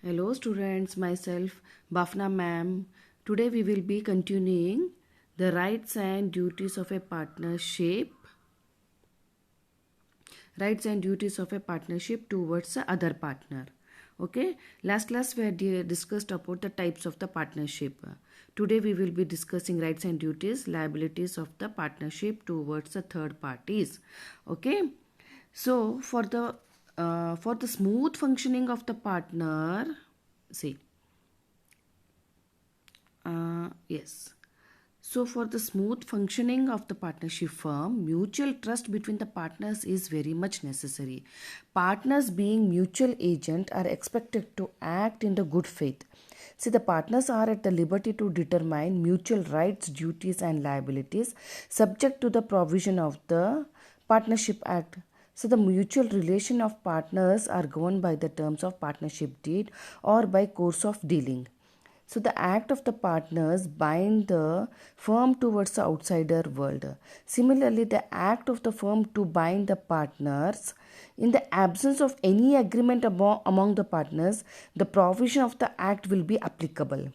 Hello students, myself Bafna ma'am. Today we will be continuing the rights and duties of a partnership towards the other partner. Okay, last class we had discussed about the types of the partnership. Today we will be discussing rights and duties, liabilities of the partnership towards the third parties. Okay, so for the smooth functioning of the partner, see, yes. So, for the smooth functioning of the partnership firm, mutual trust between the partners is very much necessary. Partners, being mutual agent, are expected to act in the good faith. See, the partners are at the liberty to determine mutual rights, duties, and liabilities subject to the provision of the Partnership Act. So, the mutual relation of partners are governed by the terms of partnership deed or by course of dealing. So the act of the partners bind the firm towards the outsider world. Similarly, the act of the firm to bind the partners, in the absence of any agreement among the partners, the provision of the act will be applicable.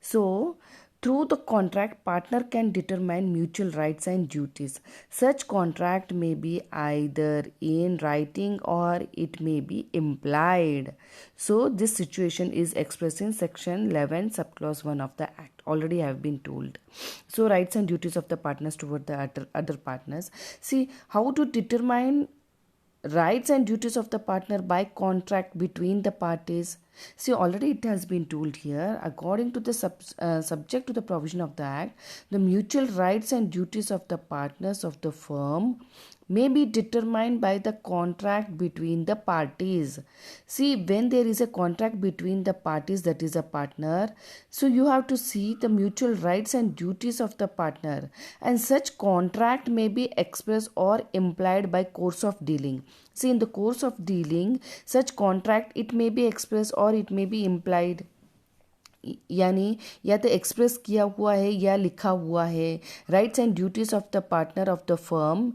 So, through the contract, partner can determine mutual rights and duties. Such contract may be either in writing or it may be implied. So, this situation is expressed in section 11, subclause 1 of the Act. Already I have been told. So, rights and duties of the partners toward the other partners. See, how to determine rights and duties of the partner by contract between the parties. See, already it has been told here, according to the subject to the provision of the act, the mutual rights and duties of the partners of the firm may be determined by the contract between the parties. See, when there is a contract between the parties, that is a partner, so you have to see the mutual rights and duties of the partner, and such contract may be expressed or implied by course of dealing. See, in the course of dealing, such contract it may be expressed or it may be implied. यानी या तो express किया हुआ है या लिखा हुआ है. Rights and duties of the partner of the firm,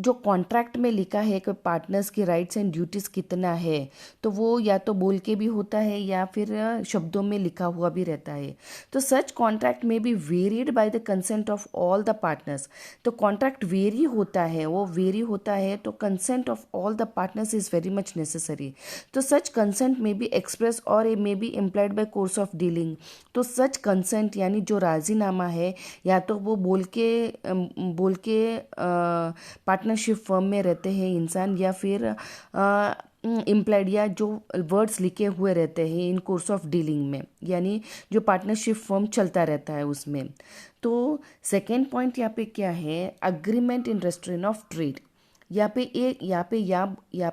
जो कॉन्ट्रैक्ट में लिखा है कि पार्टनर्स की राइट्स एंड ड्यूटीज कितना है, तो वो या तो बोल के भी होता है या फिर शब्दों में लिखा हुआ भी रहता है. तो such contract may be varied by the consent of all the partners. तो कॉन्ट्रैक्ट वेरी होता है, वो वेरी होता है, तो consent of all the partners is very much necessary. तो such consent may be express और a may be implied by course of dealing. तो सच कंसेंट यानी जो राजीनामा है, या तो वो बोल के पार्टनरशिप फर्म में रहते हैं इंसान, या फिर इम्प्लाइड या जो वर्ड्स लिखे हुए रहते हैं इन कोर्स ऑफ डीलिंग में, यानी जो पार्टनरशिप फर्म चलता रहता है उसमें. तो सेकेंड पॉइंट यहाँ पे क्या है, agreement in restrain of trade. यहाँ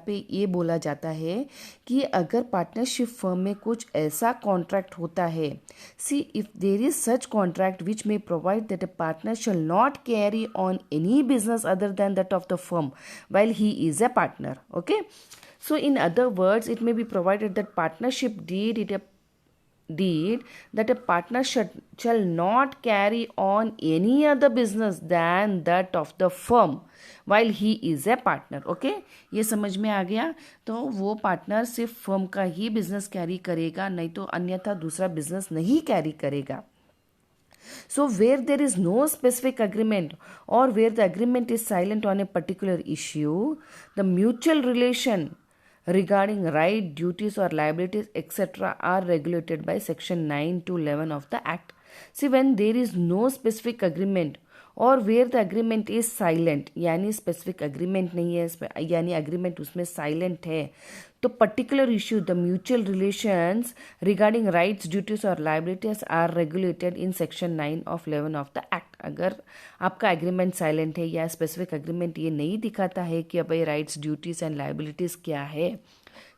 पे ये बोला जाता है कि अगर पार्टनरशिप फर्म में कुछ ऐसा कॉन्ट्रैक्ट होता है, see if there is such contract which may provide that a partner shall not carry on any business other than that of the firm while he is a partner. Okay, so in other words, it may be provided that partnership deed that a partner shall not carry on any other business than that of the firm while he is a partner. Okay, ये समझ में आ गया. तो वो partner सिर्फ firm का ही business carry करेगा, नहीं तो अन्यथा दूसरा बिजनेस नहीं कैरी करेगा. So where there is no specific agreement or where the agreement is silent on a particular issue, the mutual relation regarding right, duties or liabilities etc. are regulated by section 9 to 11 of the act. See, when there is no specific agreement और where the agreement is silent, यानी specific agreement नहीं है, यानी agreement उसमें silent है, तो particular issue the mutual relations regarding rights, duties और liabilities are regulated in section 9 of 11 of the act. अगर आपका एग्रीमेंट साइलेंट है या स्पेसिफिक अग्रीमेंट ये नहीं दिखाता है कि अब राइट्स, ड्यूटीज एंड लाइबिलिटीज क्या है,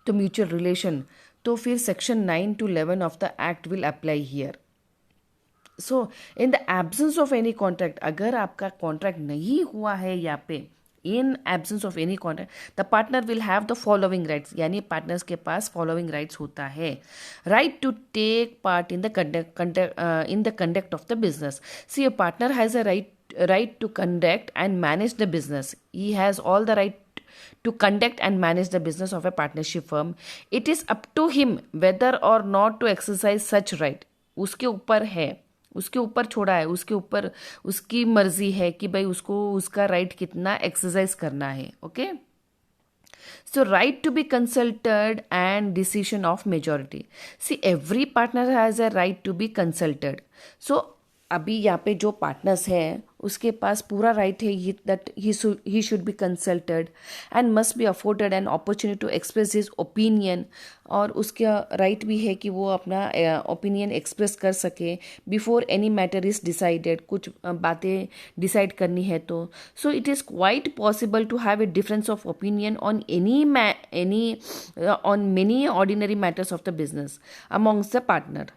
तो म्यूचुअल रिलेशन, तो फिर section 9 to 11 of the act will apply here. So in the absence of any contract, अगर आपका कॉन्ट्रैक्ट नहीं हुआ है यहाँ पे, in absence of any contract the partner will have the following rights, यानी पार्टनर्स के पास फॉलोइंग राइट्स होता है. Right to take part in the conduct of the business. See, a partner has a right to conduct and manage the business. He has all the right to conduct and manage the business of a partnership firm. It is up to him whether or not to exercise such right. उसके ऊपर है, उसके ऊपर छोड़ा है, उसके ऊपर उसकी मर्जी है कि भाई उसको उसका राइट कितना एक्सरसाइज करना है. Okay. So right to be consulted and decision of majority. See, every partner has a right to be consulted. So अभी यहाँ पे जो पार्टनर्स हैं उसके पास पूरा राइट है that he should be consulted and must be afforded an opportunity to express his opinion. और उसका राइट भी है कि वो अपना ओपिनियन एक्सप्रेस कर सके before any matter is decided. कुछ बातें डिसाइड करनी है तो so it is quite possible to have a difference of opinion on on many ordinary matters of the business amongst the partner.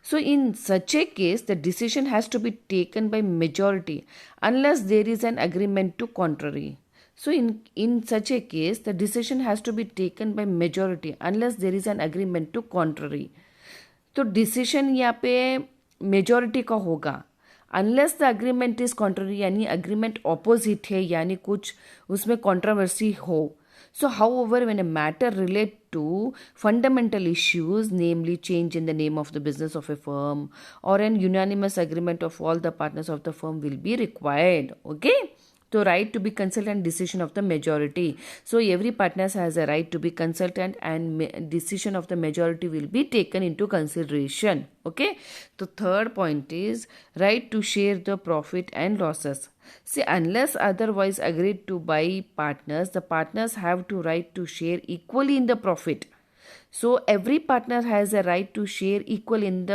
So in such a case, the decision has to be taken by majority unless there is an agreement to contrary. So in such a case, the decision has to be taken by majority unless there is an agreement to contrary. तो decision यहाँ पे majority का होगा unless the agreement is contrary, यानी agreement opposite है, यानी कुछ उसमें controversy हो. So, however, when a matter relate to fundamental issues, namely change in the name of the business of a firm or an unanimous agreement of all the partners of the firm will be required. Okay? So, right to be consultant, decision of the majority. So, every partner has a right to be consultant and decision of the majority will be taken into consideration. Okay? The third point is right to share the profit and losses. See, unless otherwise agreed to by partners, the partners have to right to share equally in the profit. So every partner has a right to share equally in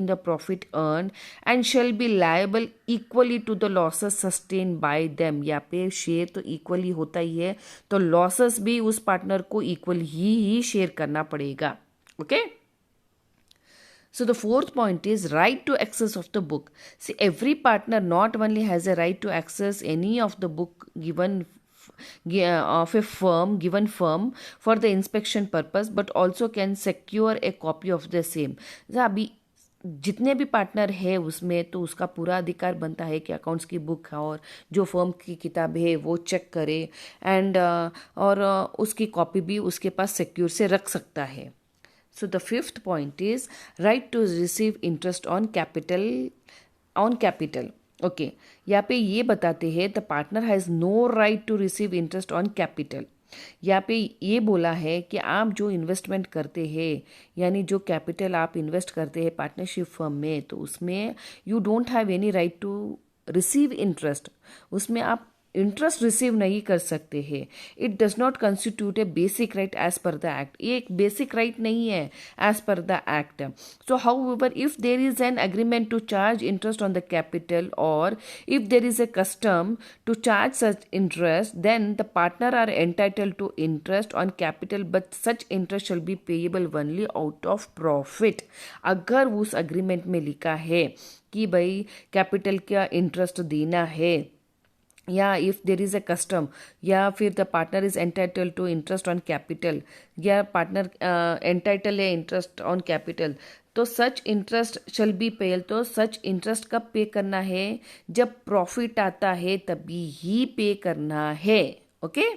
the profit earned and shall be liable equally to the losses sustained by them. यहाँ पे share तो equally होता ही है, तो losses भी उस partner को equal ही share करना पड़ेगा. Okay. So the fourth point is right to access of the book. See, every partner not only has a right to access any of the book given of a given firm for the inspection purpose, but also can secure a copy of the same. अभी जितने भी partner है उसमें तो उसका पूरा अधिकार बनता है कि अकाउंट्स की बुक और जो फर्म की किताब है वो चेक करे एंड और उसकी कॉपी भी उसके पास सिक्योर से रख सकता है. So the fifth point is right to receive interest on capital. Okay. यहाँ पे ये बताते हैं the partner has no right to receive interest on capital. यहाँ पे ये बोला है कि आप जो इन्वेस्टमेंट करते हैं यानी जो कैपिटल आप इन्वेस्ट करते हैं पार्टनरशिप फर्म में, तो उसमें you don't have any right to receive interest. उसमें आप इंटरेस्ट रिसीव नहीं कर सकते हैं. It does not constitute a basic right as per the act. ये एक बेसिक राइट नहीं है as per the act. So however if there is an agreement to charge interest on the capital और if there is a custom to charge such interest, then the partner are entitled to interest on capital, but such interest shall B payable only out of profit. अगर उस agreement में लिखा है कि भाई capital का interest देना है, या if there is a custom, या फिर the partner is entitle to interest on capital, या पार्टनर एंटाइटल है इंटरेस्ट ऑन कैपिटल, तो such interest shall be paid. तो सच इंटरेस्ट कब पे करना है? जब प्रॉफिट आता है तभी ही पे करना है. ओके.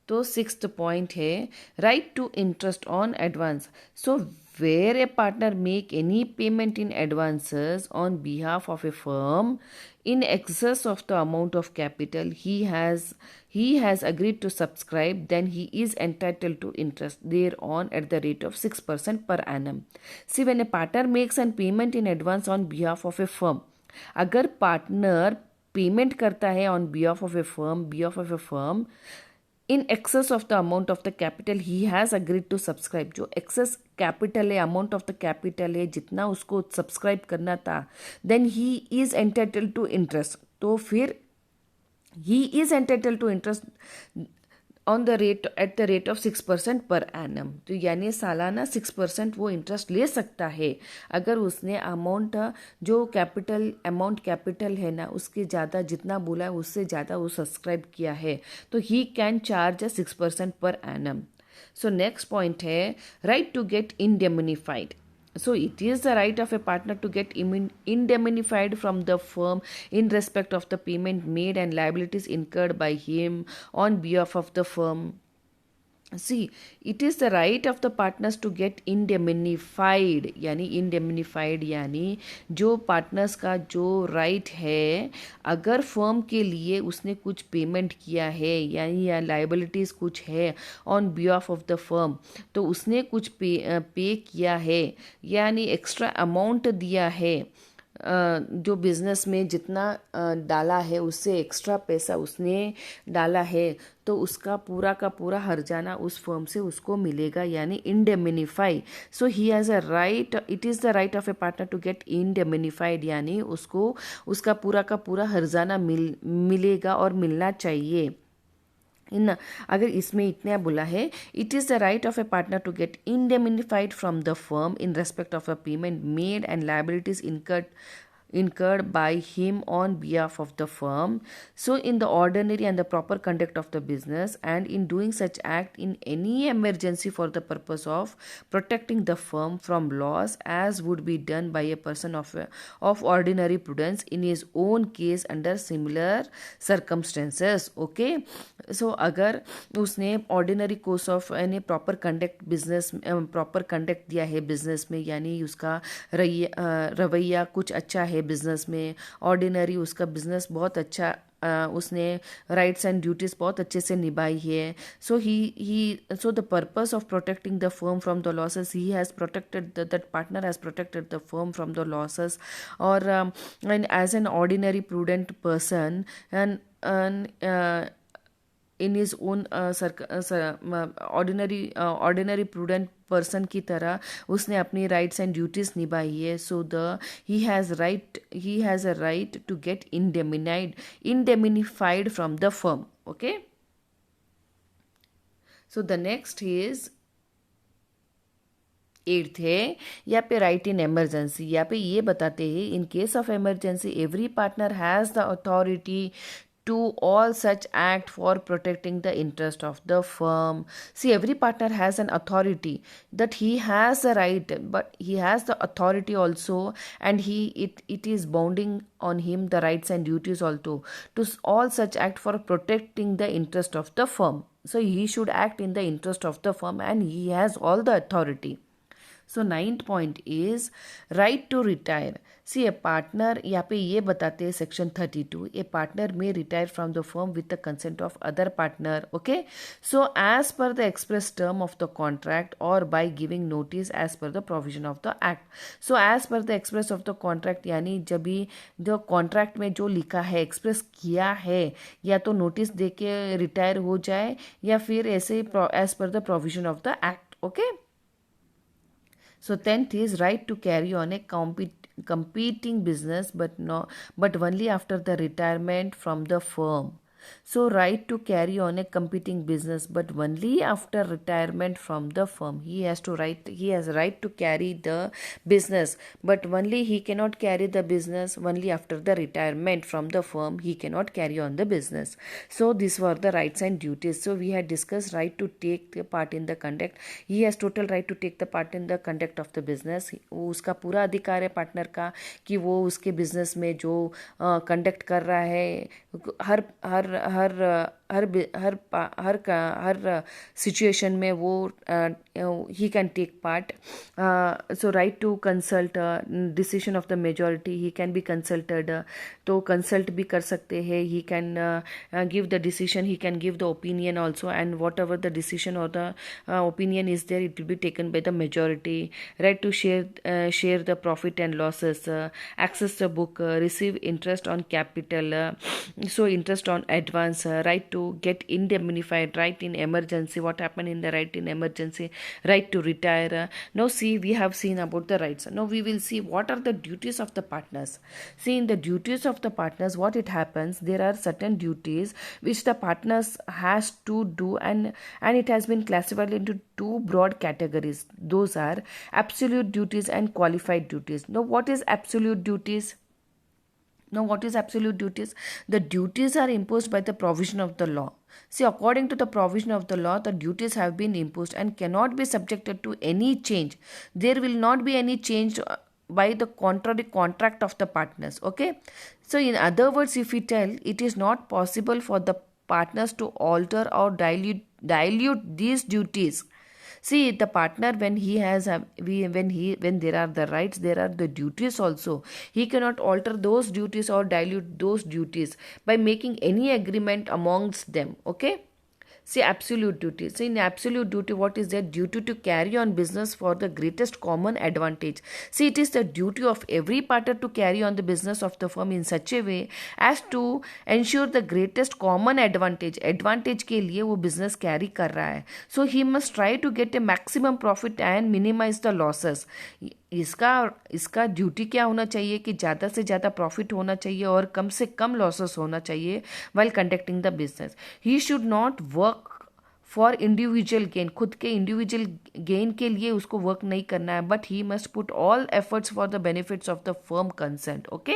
तो सिक्स्थ पॉइंट है right to interest on advance. So where a partner make any payment in advances on behalf of a firm in excess of the amount of capital he has agreed to subscribe, then he is entitled to interest thereon at the rate of 6% per annum. See, when a partner makes an payment in advance on behalf of a firm, अगर partner payment करता है on behalf of a firm in excess of the amount of the capital he has agreed to subscribe. जो excess capital है, amount of the capital है, जितना उसको subscribe करना था, then he is entitled to interest. तो फिर he is entitled to interest on the rate at the rate of 6% per annum. तो यानी सालाना 6% वो इंटरेस्ट ले सकता है अगर उसने अमाउंट जो कैपिटल है ना उसके ज़्यादा जितना बोला है उससे ज़्यादा वो सब्सक्राइब किया है, तो he can charge 6% per annum. So next point है right to get indemnified. So it is the right of a partner to get indemnified from the firm in respect of the payment made and liabilities incurred by him on behalf of the firm. See, it is the right of the partners to get indemnified, यानी indemnified यानी जो partners का जो right है, अगर firm के लिए उसने कुछ पेमेंट किया है यानी या लाइबिलिटीज कुछ है on behalf of the firm, तो उसने कुछ पे किया है यानी एक्स्ट्रा अमाउंट दिया है, जो बिजनेस में जितना डाला है उससे एक्स्ट्रा पैसा उसने डाला है, तो उसका पूरा का पूरा हर्जाना उस फर्म से उसको मिलेगा यानी indemnify. So he has a right, it is the right of a partner to get indemnified यानी उसको उसका पूरा का पूरा हर्जाना मिलेगा और मिलना चाहिए. इन अगर इसमें इतना बोला है, it is the right of a partner to get indemnified from the firm in respect of a payment made and liabilities incurred by him on behalf of the firm, so in the ordinary and the proper conduct of the business, and in doing such act in any emergency for the purpose of protecting the firm from loss as would be done by a person of ordinary prudence in his own case under similar circumstances. Okay, so अगर उसने ordinary course of यानी proper conduct business proper conduct दिया है business में, यानी उसका रवैया कुछ अच्छा है बिजनेस में, ऑर्डिनरी उसका बिजनेस बहुत अच्छा, उसने राइट्स एंड ड्यूटीज बहुत अच्छे से निभाई है. So the purpose of protecting the firm from the losses, he has protected that partner has protected the firm from the losses, और and as an ordinary prudent person and in his own ordinary prudent person की तरह उसने अपनी rights and duties निभाई है. So the he has a right to get indemnified from the firm. Okay, so the next is 8th है, यहाँ पे right in emergency. यहाँ पे ये बताते हैं, in case of emergency every partner has the authority to all such act for protecting the interest of the firm. See, every partner has an authority, that he has a right, but he has the authority also, and it is bounding on him the rights and duties also to all such act for protecting the interest of the firm. So he should act in the interest of the firm and he has all the authority. So 9th point is right to retire. See, a partner, यहाँ पे ये बताते हैं section 32, a partner may retire from the firm with the consent of other partner. Okay, so as per the express term of the contract or by giving notice as per the provision of the act. So as per the express of the contract यानी जब भी जो contract में जो लिखा है, express किया है, या तो नोटिस दे के रिटायर हो जाए या फिर ऐसे as per the provision of the act. Okay, so 10th is right to carry on a competing business, but only after the retirement from the firm. So right to carry on a competing business, but only after retirement from the firm. He has right to carry the business, but only he cannot carry the business only after the retirement from the firm. He cannot carry on the business. So these were the rights and duties. So we had discussed right to take the part in the conduct. He has total right to take the part in the conduct of the business. वो उसका पूरा अधिकार है partner का कि वो उसके business में जो कंडक्ट कर रहा है, हर हर हर हर हर हर हर सिचुएशन में वो he can take part. So right to consult decision of the majority, he can be consulted, तो कंसल्ट भी कर सकते हैं. He can give the decision, he can give the opinion also, and whatever the decision और the opinion is there, it will be taken by the majority. Right to share the profit and losses, access the book, receive interest on capital, so interest on advance, right to get indemnified, right in emergency, what happened in the right in emergency, right to retire. Now see, we have seen about the rights. Now we will see what are the duties of the partners. See, in the duties of the partners, what it happens, there are certain duties which the partners has to do, and it has been classified into two broad categories. Those are absolute duties and qualified duties. Now what is absolute duties? Now, what is absolute duties? The duties are imposed by the provision of the law. See, according to the provision of the law, the duties have been imposed and cannot be subjected to any change. There will not be any change by the contrary contract of the partners. Okay. So, in other words, if we tell, it is not possible for the partners to alter or dilute these duties. See, the partner, when he has when there are the rights, there are the duties also. He cannot alter those duties or dilute those duties by making any agreement amongst them. Okay. See, absolute duty. See, in absolute duty, what is their duty to carry on business for the greatest common advantage? See, it is the duty of every partner to carry on the business of the firm in such a way as to ensure the greatest common advantage. Advantage के लिए वो business carry कर रहा है. So he must try to get a maximum profit and minimize the losses. इसका इसका duty क्या होना चाहिए कि ज़्यादा से ज़्यादा प्रॉफिट होना चाहिए और कम से कम लॉसेस होना चाहिए while conducting the business. He should not work for individual gain. खुद के इंडिविजुअल गेन के लिए उसको वर्क नहीं करना है, but he must put all efforts for the benefits of the firm consent. Okay.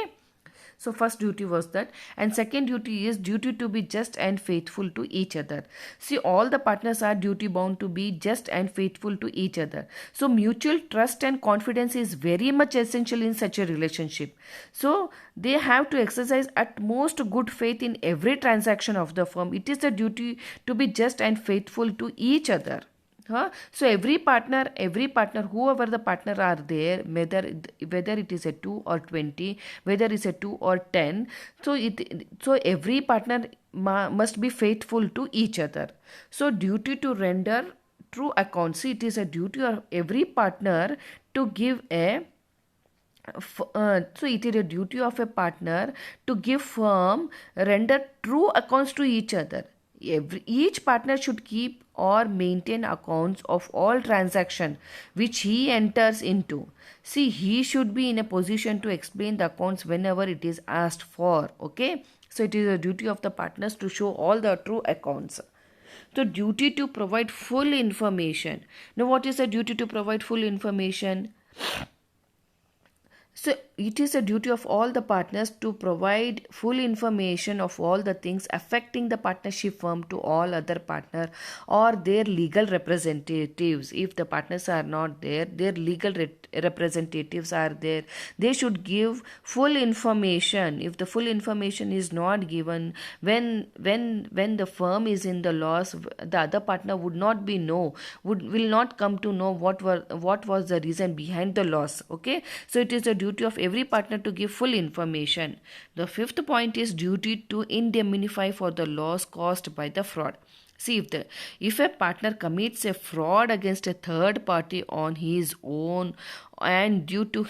So first duty was that, and second duty is duty to be just and faithful to each other. See, all the partners are duty bound to be just and faithful to each other. So mutual trust and confidence is very much essential in such a relationship. So they have to exercise utmost good faith in every transaction of the firm. It is a duty to be just and faithful to each other. Huh? So every partner, whoever the partner are there, whether it is a 2 or 20, whether it's a 2 or 10, so every partner must be faithful to each other. So duty to render true accounts. See, it is a duty of every partner to give a so it is a duty of a partner to give firm, render true accounts to each other. Each partner should keep or maintain accounts of all transaction which he enters into. See, he should be in a position to explain the accounts whenever it is asked for. Okay. So it is a duty of the partners to show all the true accounts. So duty to provide full information. Now, what is the duty to provide full information? So it is a duty of all the partners to provide full information of all the things affecting the partnership firm to all other partner or their legal representatives. If the partners are not there, their legal representatives are there. They should give full information. If the full information is not given, when the firm is in the loss, the other partner will not come to know what was the reason behind the loss. Okay, so it is a duty of every partner to give full information. The fifth point is duty to indemnify for the loss caused by the fraud. See, if a partner commits a fraud against a third party on his own, and due to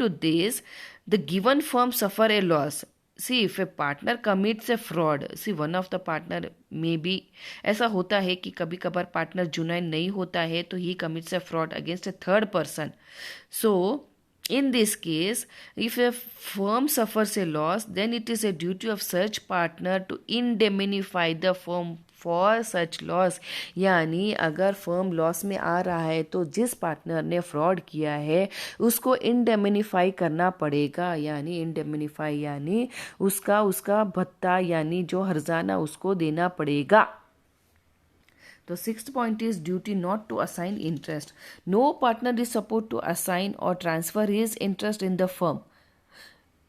this, the given firm suffer a loss. See, if a partner commits a fraud, see, one of the partner may be, ऐसा होता है कि कभी कभार partner जुनाइन नहीं होता है, तो he commits a fraud against a third person. So in this case, if a firm suffers a loss, then it is a duty of such partner to indemnify the firm for such loss. यानी अगर firm loss में आ रहा है तो जिस partner ने fraud किया है उसको इंडेमिनिफाई करना पड़ेगा. यानी इंडेमिनिफाई यानी उसका भत्ता यानी जो हर्जाना उसको देना पड़ेगा. The sixth point is duty not to assign interest. No partner is supposed to assign or transfer his interest in the firm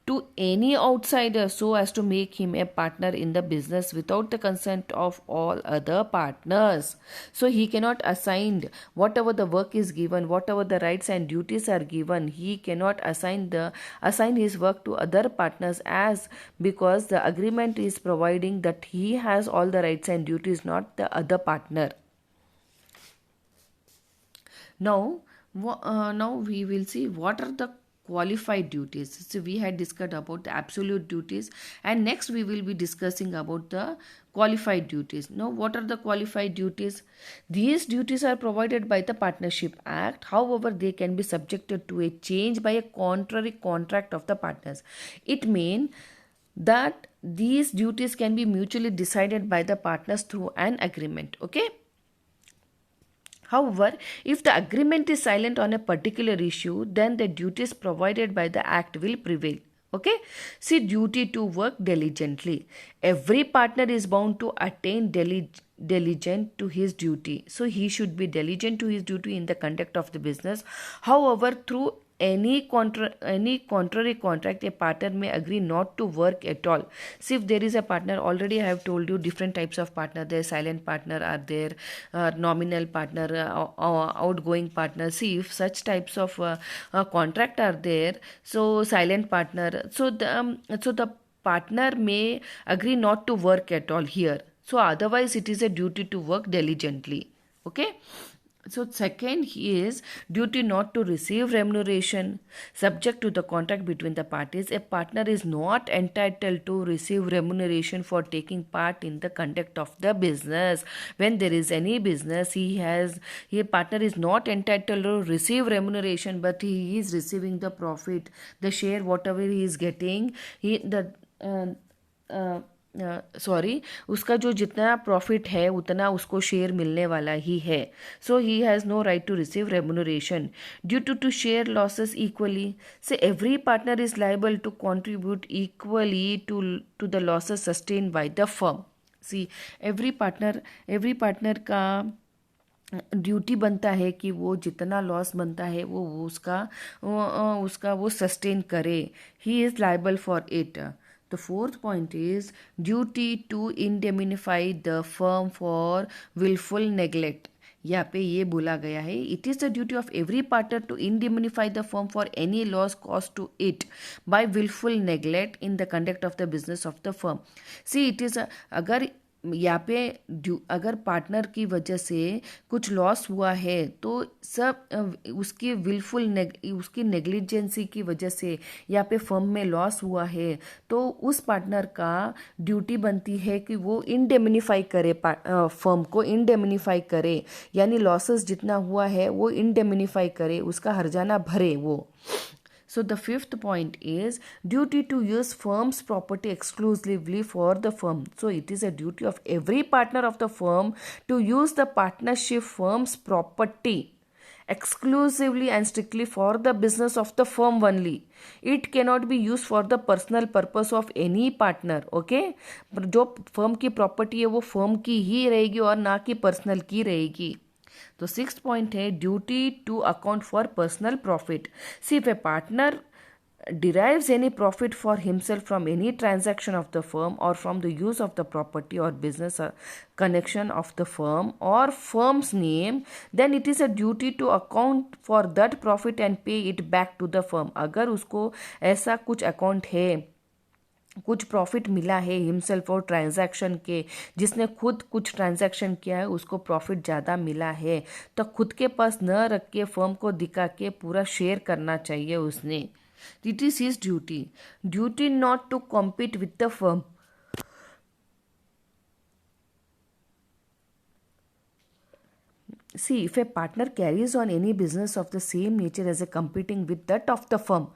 to any outsider so as to make him a partner in the business without the consent of all other partners. So he cannot assign whatever the work is given, whatever the rights and duties are given, he cannot assign his work to other partners, as because the agreement is providing that he has all the rights and duties, not the other partner. Now we will see what are the qualified duties. So we had discussed about the absolute duties, and next we will be discussing about the qualified duties. Now, what are the qualified duties? These duties are provided by the Partnership Act. However, they can be subjected to a change by a contrary contract of the partners. It means that these duties can be mutually decided by the partners through an agreement. Okay. However, if the agreement is silent on a particular issue, then the duties provided by the Act will prevail. Okay, see, duty to work diligently. Every partner is bound to attain diligent to his duty, so he should be diligent to his duty in the conduct of the business. However, through any contrary contract, a partner may agree not to work at all. See, if there is a partner, already I have told you different types of partner there. Silent partner are there, nominal partner, outgoing partner. See, if such types of contract are there, so silent partner, so the partner may agree not to work at all here, so otherwise it is a duty to work diligently. Okay, so second is duty not to receive remuneration. Subject to the contract between the parties, a partner is not entitled to receive remuneration for taking part in the conduct of the business. When there is any business, he partner is not entitled to receive remuneration, but he is receiving the profit, the share, whatever he is getting. He the sorry उसका जो जितना profit है उतना उसको share मिलने वाला ही है. So he has no right to receive remuneration due to share losses equally. So every partner is liable to contribute equally to the losses sustain by the firm. See, every partner का duty बनता है कि वो जितना loss बनता है वो उसका सस्टेन करे. He is liable for it. The fourth point is duty to indemnify the firm for willful neglect. यहाँ पे ये बोला गया है, it is the duty of every partner to indemnify the firm for any loss cause to it by wilful neglect in the conduct of the business of the firm. See, it is अगर यहाँ पे अगर partner की वजह से कुछ loss हुआ है तो सब उसकी उसकी नेग्लिजेंसी की वजह से यहाँ पे फर्म में लॉस हुआ है, तो उस पार्टनर का ड्यूटी बनती है कि वो इंडेमनिफाई करे, फर्म को इंडेमनिफाई करे, यानी लॉसेस जितना हुआ है वो इंडेमनिफाई करे, उसका हर्जाना भरे वो. So the fifth point is duty to use firm's property exclusively for the firm. So it is a duty of every partner of the firm to use the partnership firm's property exclusively and strictly for the business of the firm only. It cannot be used for the personal purpose of any partner. Okay, जो firm की property है वो firm की ही रहेगी और ना कि personal की रहेगी. तो सिक्स्थ पॉइंट है duty to account for personal profit. See, if a partner derives any profit for himself from any transaction of the firm or from the use of the property or business connection of the firm or firm's name, then it is a duty to account for that profit and pay it back to the firm. अगर उसको ऐसा कुछ account है, कुछ profit मिला है himself और transaction के, जिसने खुद कुछ ट्रांजैक्शन किया है उसको प्रॉफिट ज़्यादा मिला है, तो खुद के पास न रख के फर्म को दिखा के पूरा शेयर करना चाहिए उसने. It is his duty not to compete with the firm. See, if a partner carries on any business of the same nature as a competing with that of the firm,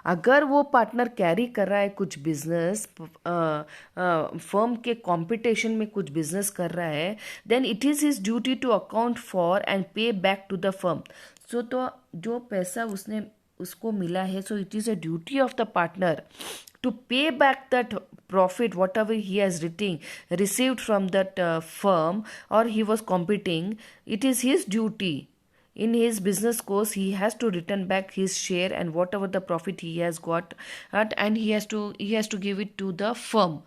अगर वो partner carry कर रहा है कुछ business, firm के competition में कुछ business कर रहा है, then it is his duty to account for and pay back to the firm. So तो जो पैसा उसको मिला है, so it is a duty of the partner to pay back that profit whatever he has received from that firm or he was competing. It is his duty in his business course, he has to return back his share and whatever the profit he has got, and he has to give it to the firm,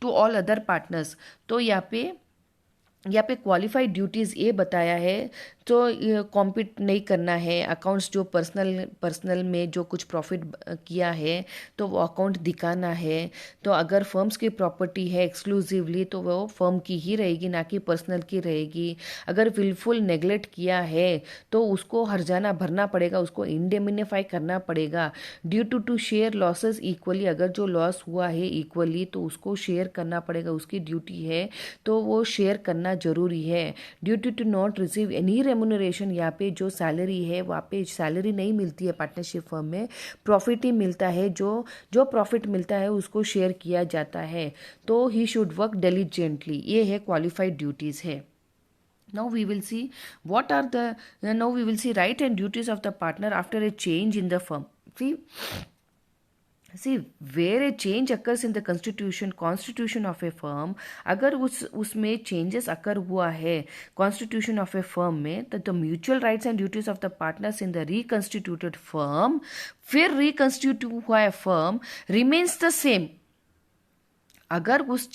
to all other partners. तो यहाँ पे qualified duties ये बताया है, तो compete नहीं करना है. अकाउंट्स जो पर्सनल में जो कुछ प्रॉफिट किया है तो वो अकाउंट दिखाना है. तो अगर फर्म्स की प्रॉपर्टी है एक्सक्लूसिवली तो वो फर्म की ही रहेगी, ना कि पर्सनल की रहेगी. अगर विलफुल नेग्लेक्ट किया है तो उसको हर्जाना भरना पड़ेगा, उसको इंडेमिनिफाई करना पड़ेगा. Due to share losses equally, अगर जो लॉस हुआ है इक्वली तो उसको शेयर करना पड़ेगा, उसकी ड्यूटी है तो वो शेयर करना जरूरी है. Duty to not receive any remuneration, यहाँ पे जो सैलरी है वहाँ पे सैलरी नहीं मिलती है पार्टनरशिप फर्म में, प्रॉफिट ही मिलता है. जो प्रॉफिट मिलता है उसको शेयर किया जाता है. तो ही शुड वर्क डिलिजेंटली. ये है क्वालिफाइड ड्यूटीज है. Now we will see right and duties of the partner after a change in the firm. See, See, where a change occurs in the constitution of a firm, अगर उसमें changes occur हुआ है constitution of a firm में, तो the mutual rights and duties of the partners in the reconstituted firm, फिर reconstitute हुआ है firm remains the same. अगर उस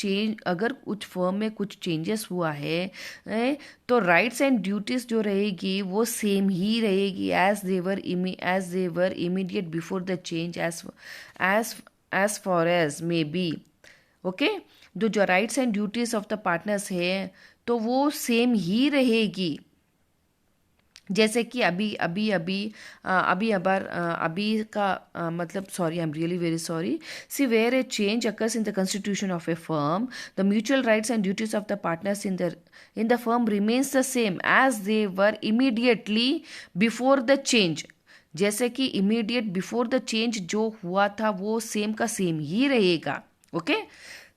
फर्म में कुछ चेंजेस हुआ है तो राइट्स एंड ड्यूटीज जो रहेगी वो सेम ही रहेगी as they were immediate before the change as far as may be. Okay, जो rights and duties of the partners है तो वो सेम ही रहेगी. जैसे कि अभी का मतलब sorry, I am really very sorry. See where a change occurs in the constitution of a firm, the mutual rights and duties of the partners in the firm remains the same as they were immediately before the change. जैसे कि immediate before the change जो हुआ था वो same का same ही रहेगा. Okay,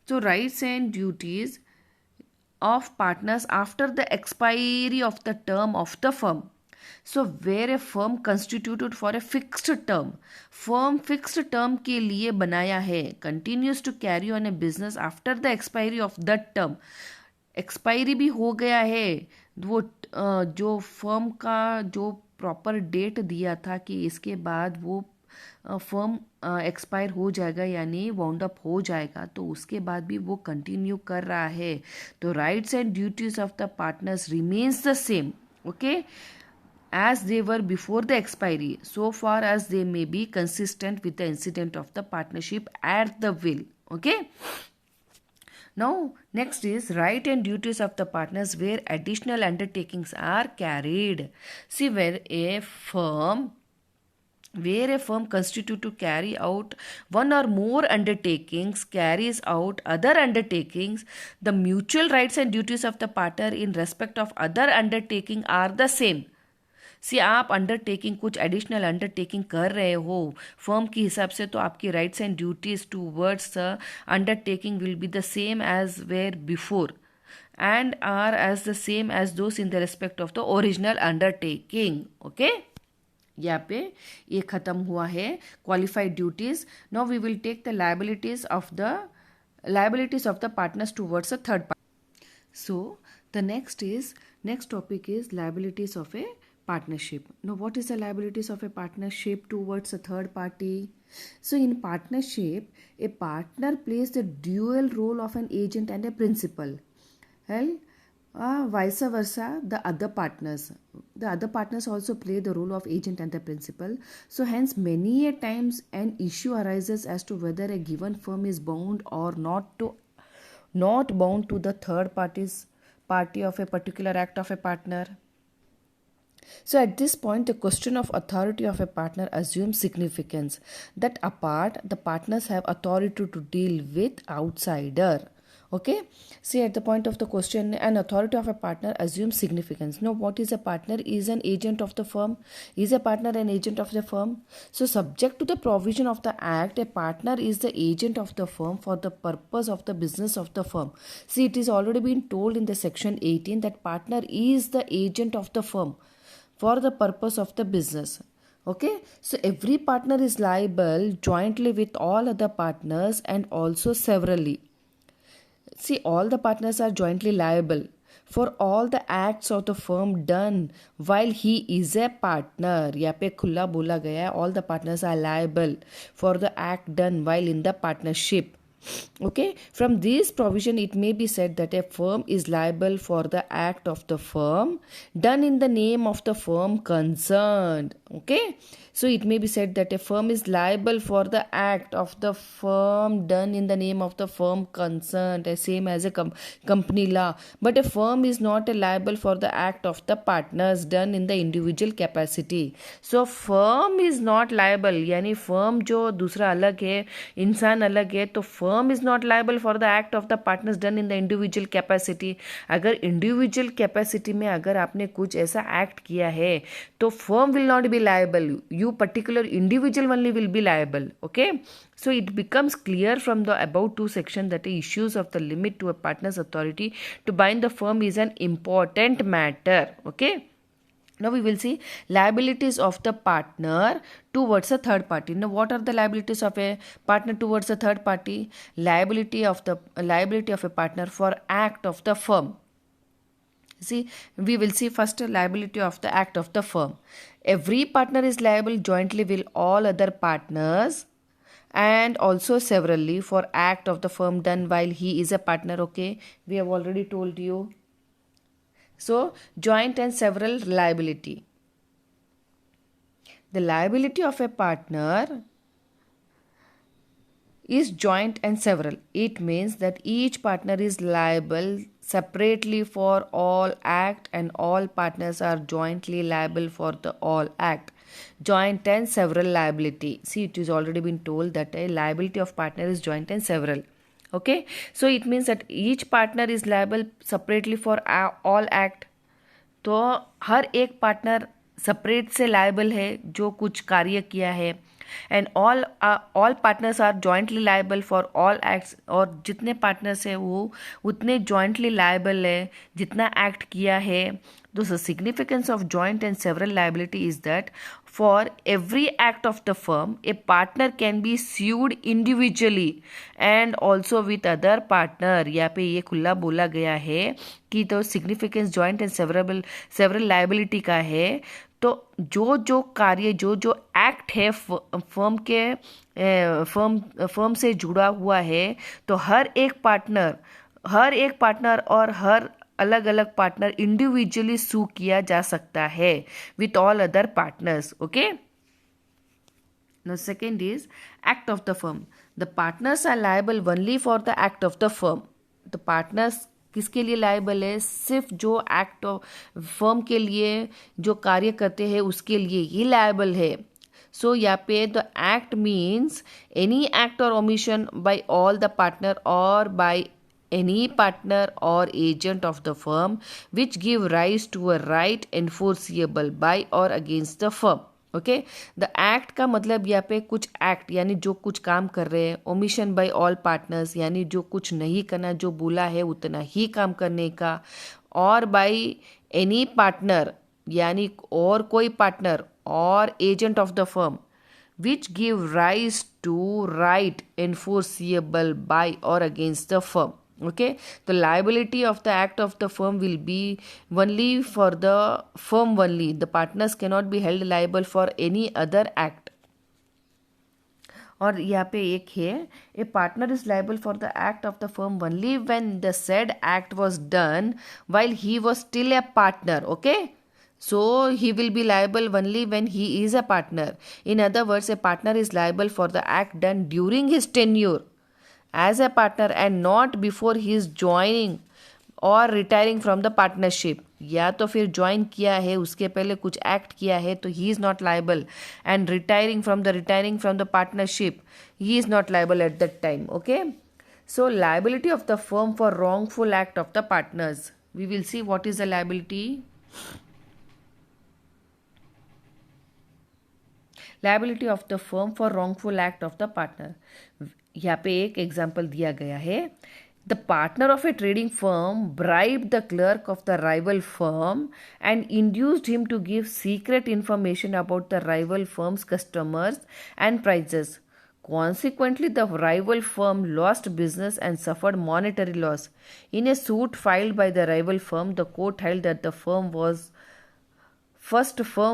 तो rights and duties of partners after the expiry of the term of the firm. So where a firm constituted for a fixed term, firm fixed term के लिए बनाया है, continues to carry on a business after the expiry of that term. Expiry भी हो गया है, वो जो फर्म का जो प्रॉपर डेट दिया था कि इसके बाद वो फर्म एक्सपायर हो जाएगा यानी वाउंड अप हो जाएगा, तो उसके बाद भी वो कंटिन्यू कर रहा है. तो rights and duties of the partners remains the same, okay, as they were before the expiry, so far as they may be consistent with the incident of the partnership at the will. Okay, now next is right and duties of the partners where additional undertakings are carried. See, where a firm constituted to carry out one or more undertakings carries out other undertakings, the mutual rights and duties of the partner in respect of other undertaking are the same. सी आप undertaking कुछ additional undertaking कर रहे हो firm के हिसाब से, तो आपकी rights and duties towards undertaking will be the same as were before and are as the same as those in the respect of the original undertaking. Okay, यहाँ पे ये खत्म हुआ है qualified duties. Now we will take the liabilities of the partners towards a third party. So the next topic is liabilities of a partnership. Now, what is the liabilities of a partnership towards a third party? So, in partnership, a partner plays the dual role of an agent and a principal. Well, vice versa, the other partners also play the role of agent and the principal. So, hence, many a times an issue arises as to whether a given firm is bound or not bound to the third party of a particular act of a partner. So at this point, the question of authority of a partner assumes significance. That apart, the partners have authority to deal with outsider. Okay, see, at the point of the question, an authority of a partner assumes significance. Now, what is a partner? Is an agent of the firm? Is a partner an agent of the firm? So, subject to the provision of the act, a partner is the agent of the firm for the purpose of the business of the firm. See, it is already been told in the section 18 that partner is the agent of the firm for the purpose of the business. Okay, so every partner is liable jointly with all other partners and also severally. See, all the partners are jointly liable for all the acts of the firm done while he is a partner. यहाँ पे खुला बोला गया है, all the partners are liable for the act done while in the partnership. Okay, from this provision it may be said that a firm is liable for the act of the firm done in the name of the firm concerned. Okay, so it may be said that a firm is liable for the act of the firm done in the name of the firm concerned, same as a company law. But a firm is not liable for the act of the partners done in the individual capacity. So firm is not liable, यानी firm जो दूसरा अलग है, इंसान अलग है, तो firm is not liable for the act of the partners done in the individual capacity. अगर individual capacity में अगर आपने कुछ ऐसा act किया है तो firm will not be liable. You particular individual only will be liable. Okay, so it becomes clear from the above two sections that the issues of the limit to a partner's authority to bind the firm is an important matter. Okay, Now we will see liabilities of the partner towards a third party. Now what are the liabilities of a partner towards a third party? Liability of a partner for act of the firm. See, we will see first liability of the act of the firm. Every partner is liable jointly with all other partners and also severally for act of the firm done while he is a partner. Okay, we have already told you. So, joint and several liability. The liability of a partner is joint and several. It means that each partner is liable separately for all act and all partners are jointly liable for the all act. Joint and several liability. See, it is already been told that a liability of partner is joint and several. Okay, so it means that each partner is liable separately for all act. तो हर एक partner separate से liable है जो कुछ कार्य किया है and all partners are jointly liable for all acts और जितने पार्टनर्स है वो उतने जॉइंटली लायबल है जितना एक्ट किया है. The significance of joint and several liability is that for every act of the firm, a partner can be sued individually and also with other partner. यहाँ पे ये खुला बोला गया है कि तो significance joint and several liability का है. तो जो कार्य जो एक्ट है फर्म से जुड़ा हुआ है तो हर एक पार्टनर और हर अलग अलग पार्टनर इंडिविजुअली सू किया जा सकता है with all other partners. Okay, now second is act of the firm. The partners are liable only for the act of the firm. The partners किसके लिए लायबल है? सिर्फ जो एक्ट ऑफ फर्म के लिए जो कार्य करते हैं उसके लिए ही लायबल है. सो यहाँ पे the act means any act और omission by all the partner और by any partner or agent of the firm which give rise to a right enforceable by or against the firm. Okay, the act का मतलब यहाँ पे कुछ act यानी जो कुछ काम कर रहे हैं. ओमिशन बाय ऑल पार्टनर्स यानी जो कुछ नहीं करना, जो बोला है उतना ही काम करने का. और बाय एनी पार्टनर यानी और कोई पार्टनर और agent of the firm which give rise to right enforceable by or against the firm. Okay, the liability of the act of the firm will be only for the firm only. The partners cannot be held liable for any other act. और यहाँ पे एक है, a partner is liable for the act of the firm only when the said act was done while he was still a partner. Okay, so he will be liable only when he is a partner. In other words, a partner is liable for the act done during his tenure as a partner and not before he is joining or retiring from the partnership. या तो फिर join किया है उसके पहले कुछ act किया है तो he is not liable and retiring from the partnership he is not liable at that time. Okay, so liability of the firm for wrongful act of the partners. We will see what is the liability. Liability of the firm for wrongful act of the partner. यहाँ पे एक example दिया गया है. The partner of a trading firm bribe the clerk of the rival firm and induced him to give secret information about the rival firm's customers and prices. Consequently, the rival firm lost business and suffered monetary loss. In a suit filed by the rival firm, the court held that the firm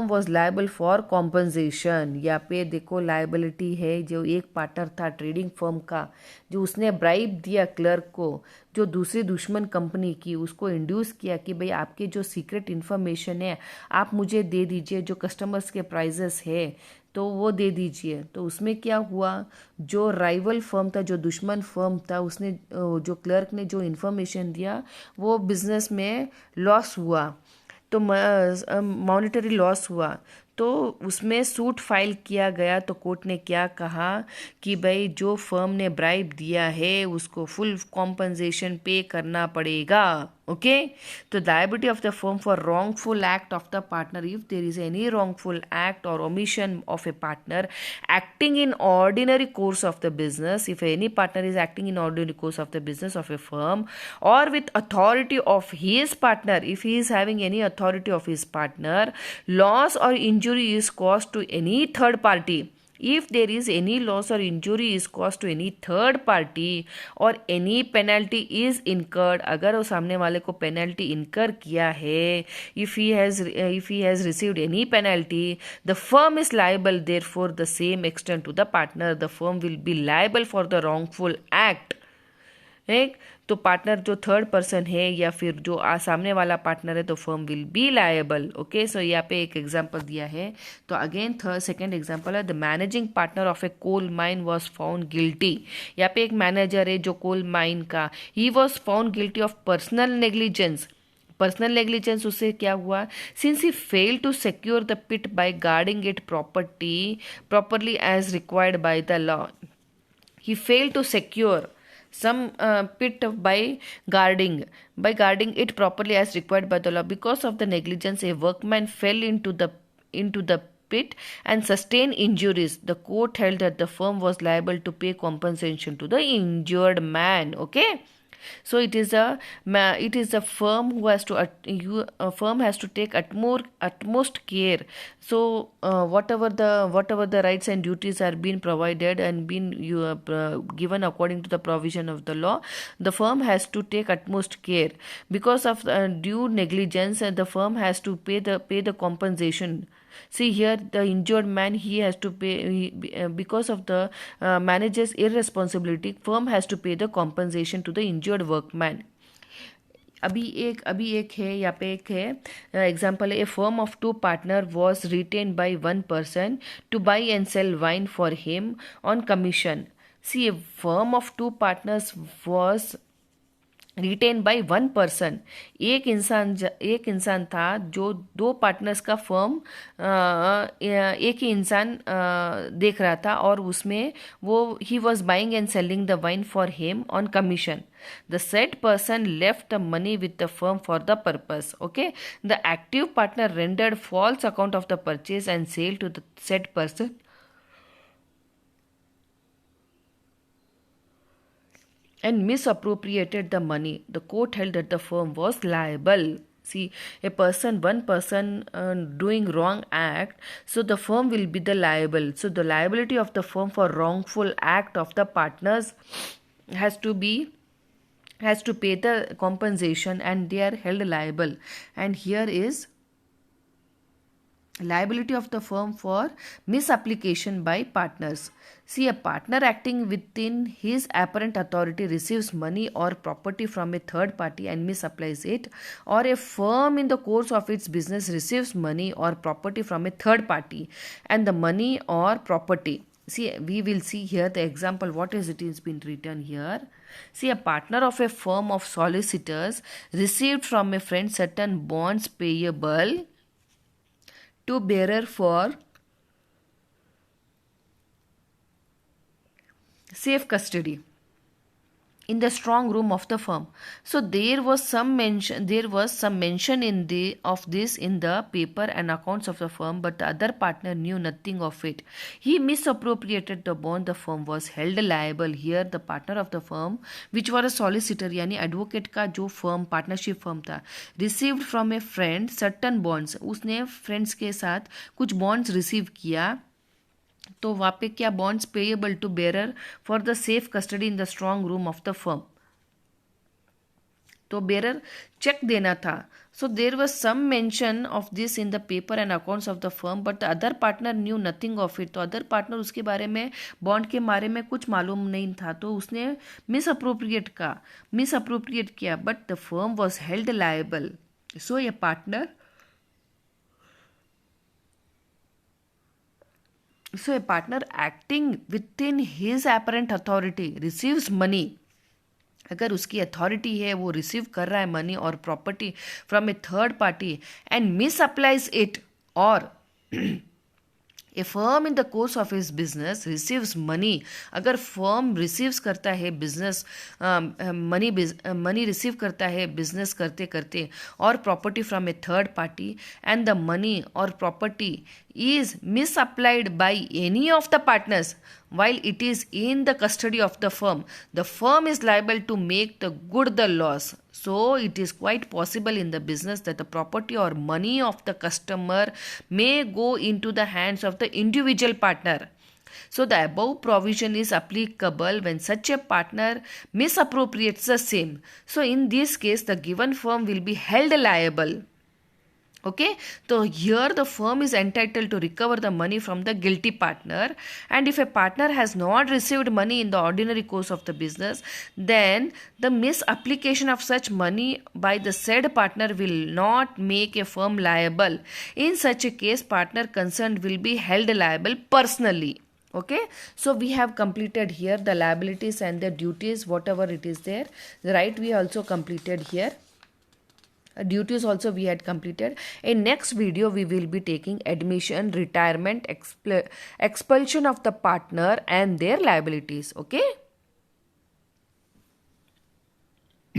was liable for compensation. यहाँ पे देखो liability है. जो एक partner था trading firm का, जो उसने ब्राइब दिया क्लर्क को, जो दूसरी दुश्मन कंपनी की, उसको इंड्यूस किया कि भाई आपके जो सीक्रेट इन्फॉर्मेशन है आप मुझे दे दीजिए, जो कस्टमर्स के प्राइजेस है तो वो दे दीजिए. तो उसमें क्या हुआ, जो राइवल फर्म था, जो दुश्मन फर्म था, उसने जो क्लर्क ने जो इन्फॉर्मेशन दिया वो बिजनेस में लॉस हुआ, तो मॉनेटरी लॉस हुआ. तो उसमें सूट फाइल किया गया. तो कोर्ट ने क्या कहा कि भाई जो फर्म ने ब्राइब दिया है उसको फुल कॉम्पनसेशन पे करना पड़ेगा. Okay, the liability of the firm for wrongful act of the partner, if there is any wrongful act or omission of a partner acting in ordinary course of the business, if any partner is acting in ordinary course of the business of a firm or with authority of his partner, if he is having any authority of his partner, loss or injury is caused to any third party. If there is any loss or injury is caused to any third party or any penalty is incurred, अगर वो सामने वाले को penalty incur किया है, if he has received any penalty, the firm is liable therefore the same extent to the partner. The firm will be liable for the wrongful act. एक तो partner जो थर्ड पर्सन है या फिर जो सामने वाला पार्टनर है तो firm will be liable. Okay, so यहाँ पे एक एग्जांपल दिया है. तो अगेन सेकंड एग्जांपल है, the managing partner of a coal mine was found guilty. यहाँ पे एक मैनेजर है जो कोल माइन का, he was found guilty of personal negligence. Personal negligence उससे क्या हुआ, since he fail to secure the pit by guarding it properly as required by the law. He fail to secure some pit by guarding it properly as required by the law. Because of the negligence, a workman fell into the pit and sustained injuries. The court held that the firm was liable to pay compensation to the injured man. Okay, so it is a firm who has to firm has to take utmost care. So whatever the rights and duties are being provided and been given according to the provision of the law, the firm has to take utmost care. Because of due negligence, the firm has to pay the compensation. See here, the injured man, he has to pay because of the manager's irresponsibility. Firm has to pay the compensation to the injured workman. अभी एक है यहाँ पे एक है example है, a firm of two partner was retain by one person to buy and sell wine for him on commission. See, a firm of two partners was retain by one person. एक इंसान था जो दो partners का firm एक ही इंसान देख रहा था और उसमें वो he was buying and selling the wine for him on commission. The said person left the money with the firm for the purpose. Okay, the active partner rendered false account of the purchase and sale to the said person and misappropriated the money. The court held that the firm was liable. See, one person doing wrong act, so the firm will be the liable. So the liability of the firm for wrongful act of the partners has to pay the compensation and they are held liable. And here is liability of the firm for misapplication by partners. See, a partner acting within his apparent authority receives money or property from a third party and misapplies it, or a firm in the course of its business receives money or property from a third party and the money or property. See, we will see here the example. What is it is been written here? See, a partner of a firm of solicitors received from a friend certain bonds payable to bearer for safe custody in the strong room of the firm. So there was some mention of this in the paper and accounts of the firm, but the other partner knew nothing of it. He misappropriated the bond. The firm was held liable. Here the partner of the firm, which was a solicitor यानी advocate का जो firm partnership firm था, received from a friend certain bonds. उसने friends के साथ कुछ bonds receive किया. तो वहाँ पे क्या, bonds payable to bearer for the safe custody in the strong room of the firm. तो बेरर चेक देना था. So there was some mention of this in the paper and accounts of the firm, but the other partner knew nothing of it. तो other partner उसके बारे में, bond के बारे में कुछ मालूम नहीं था, तो उसने मिसअप्रोप्रिएट किया. But the firm was held liable. So A partner So a partner acting within his apparent authority receives money. अगर उसकी अथॉरिटी है, वो रिसीव कर रहा है मनी और property from a third party and misapplies it, और a firm in the course of his business receives money, अगर फर्म रिसीव्स करता है बिजनेस मनी रिसीव करता है बिजनेस करते करते और property from a third party and the money और property is misapplied by any of the partners while it is in the custody of the firm is liable to make the good the loss. So it is quite possible in the business that the property or money of the customer may go into the hands of the individual partner. So the above provision is applicable when such a partner misappropriates the same. So in this case the given firm will be held liable. Okay, so here the firm is entitled to recover the money from the guilty partner, and if a partner has not received money in the ordinary course of the business, then the misapplication of such money by the said partner will not make a firm liable. In such a case, partner concerned will be held liable personally. Okay, so we have completed here the liabilities and the duties, whatever it is there, right? We also completed here. Duties also we had completed. In next video we will be taking admission, retirement, expulsion of the partner and their liabilities. Okay.